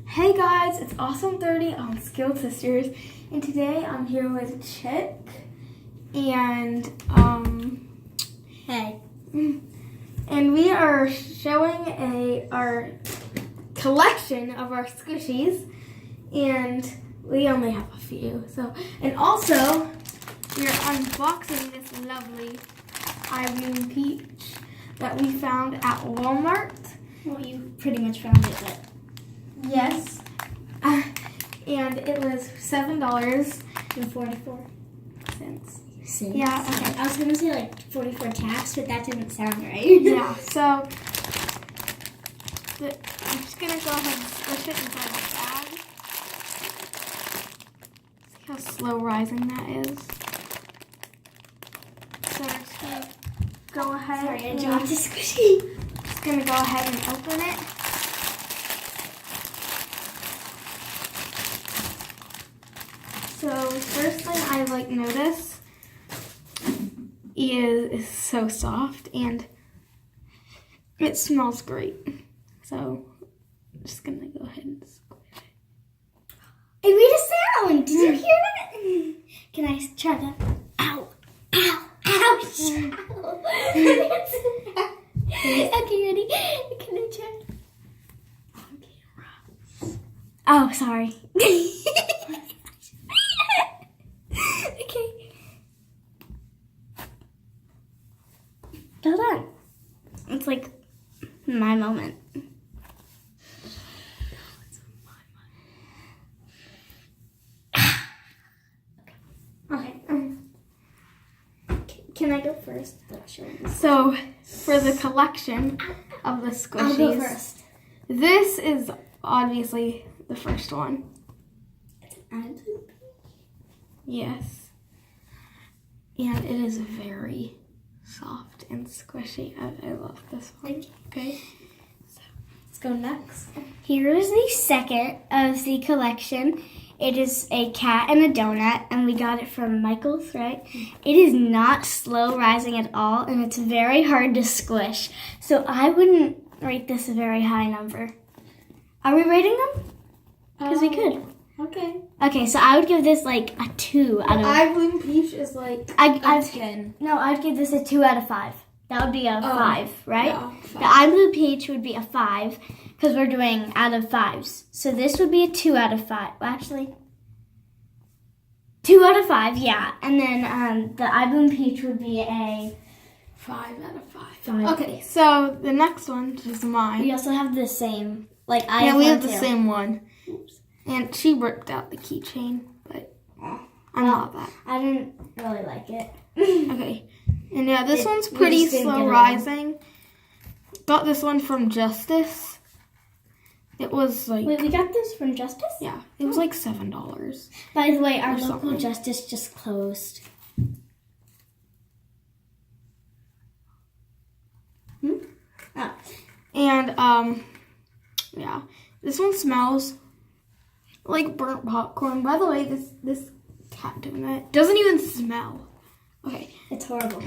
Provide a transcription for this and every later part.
Hey guys, it's Awesome30 on Skilled Sisters, and today I'm here with Chick, and Hey. And we are showing our collection of our squishies, and we only have a few. And also we're unboxing this lovely Irene Peach that we found at Walmart. Well, you pretty much found it, but Yes. And it was $7.44. Yeah, okay. I was gonna say like 44 tax, but that didn't sound right. Yeah, so I'm just gonna go ahead and squish it inside the bag. See how slow rising that is. So we're just gonna go ahead. Sorry, I dropped the squishy. Just gonna go ahead and open it. So first thing I notice is it's so soft and it smells great. So I'm just gonna go ahead and squish it. I made a sound. Did you hear that? Can I try that? Ow! Ow! Ouch! Okay, ready? Can I try? On camera. Oh, sorry. Okay. Hold on. It's like my moment. Okay. Can I go first? So for the collection of the squishies, I'll go first. This is obviously the first one. Yes. And it is very soft and squishy. I love this one. Okay. So let's go next. Here is the second of the collection. It is a cat and a donut, and we got it from Michael's, right? It is not slow rising at all, and it's very hard to squish. So I wouldn't rate this a very high number. Are we rating them? Because we could. Okay. Okay, so I would give this like a 2 out of... Irene Peach is like I'd 10. No, I'd give this a 2 out of 5. That would be a 5, right? Yeah, 5. The I Blue Peach would be a 5 because we're doing out of 5s. So this would be a 2 out of 5. Well, actually, 2 out of 5, yeah. And then the I Blue Peach would be a 5 out of 5. 5. Okay, so the next one is mine. We also have the same. We have the same one. Oops. And she ripped out the keychain, but I'm not that. I didn't really like it. Okay. And yeah, this one's pretty slow rising. Got this one from Justice. It was like... Wait, we got this from Justice? Yeah. It was like $7. By the way, our Or local something. Justice just closed. Oh. And, yeah. This one smells like burnt popcorn. By the way, this cat donut doesn't even smell. Okay. It's horrible.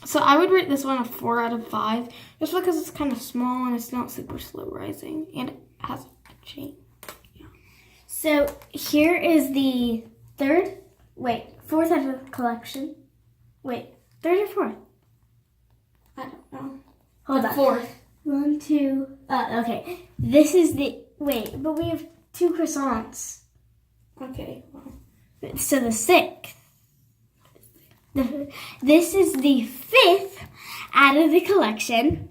So I would rate this one a 4 out of 5, just because it's kind of small and it's not super slow rising, and it has a chain. Yeah. So here is the fourth out of the collection. Wait, third or fourth? I don't know. Hold on. 4th. 1, 2. Okay. This is but we have 2 croissants. Okay. Well. So the 6th. This is the 5th out of the collection.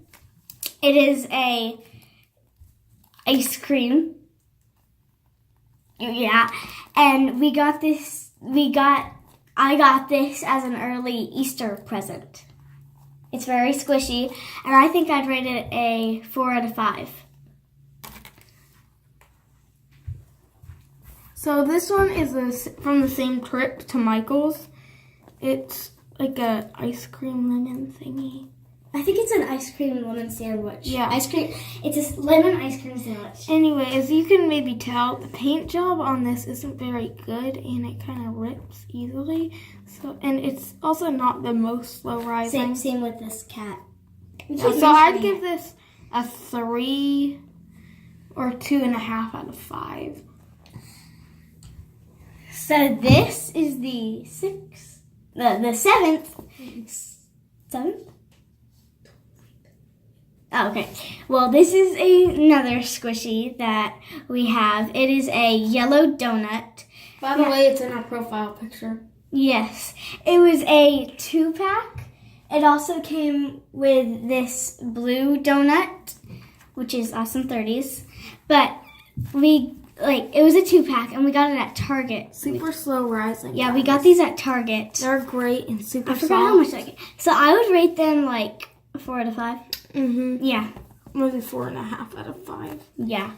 It is a ice cream. Yeah. And I got this as an early Easter present. It's very squishy, and I think I'd rate it a 4 out of 5. So this one is from the same trip to Michael's. It's like a ice cream lemon thingy. I think it's an ice cream lemon sandwich. Yeah. It's a lemon ice cream sandwich. Anyway, as you can maybe tell, the paint job on this isn't very good, and it kind of rips easily. And it's also not the most slow rising. Same with this cat. So I'd give this a 3 or 2.5 out of 5. So this is the seventh. Seventh? Oh, okay. Well, this is another squishy that we have. It is a yellow donut. By the way, it's in our profile picture. Yes. It was a 2-pack. It also came with this blue donut, which is Awesome 30s. But it was a 2-pack and we got it at Target. Super slow rising. Yeah, we got these at Target. They're great and super I forgot how much I get. So I would rate them 4 out of 5. Mm-hmm. Yeah. Maybe 4.5 out of 5. Yeah.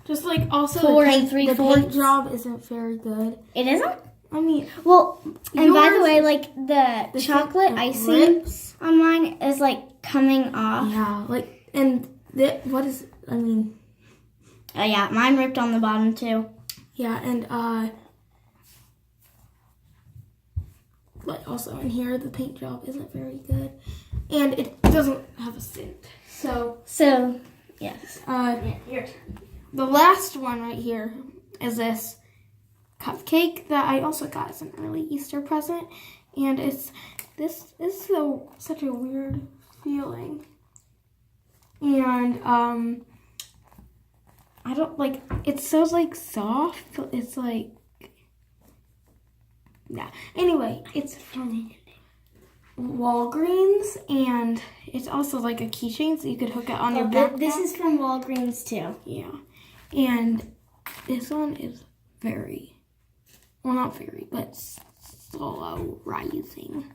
Just like 4 and the 3/4. paint job isn't very good. It isn't? I mean, Well, and by the yours way, is- the chocolate it icing rips. on mine is coming off. Yeah, and what is, I mean, Oh yeah, mine ripped on the bottom too. yeah, and also in here the paint job isn't very good, and it doesn't have a scent. So yes. Your turn. The last one right here is this cupcake that I also got as an early Easter present, and this is such a weird feeling, and I don't it's so soft, but it's yeah. Anyway, it's from Walgreens, and it's also a keychain, so you could hook it on your backpack. This is from Walgreens too. Yeah, and this one is not very, but slow rising.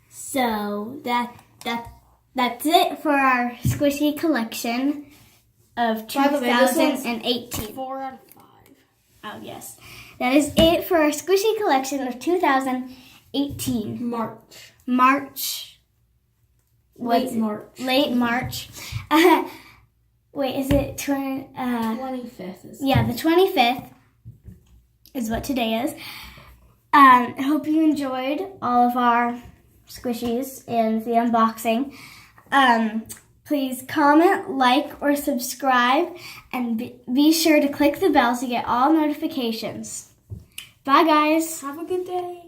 So that's it for our squishy collection of By the way, this one's 2018. 4 out of 5. Oh yes, that is it for our squishy collection of 2018. March. What's Late March. Late March. Wait, is it 25th is. Yeah, the 25th is what today is. I hope you enjoyed all of our squishies and the unboxing. Please comment, like, or subscribe, and be sure to click the bell to get all notifications. Bye, guys. Have a good day.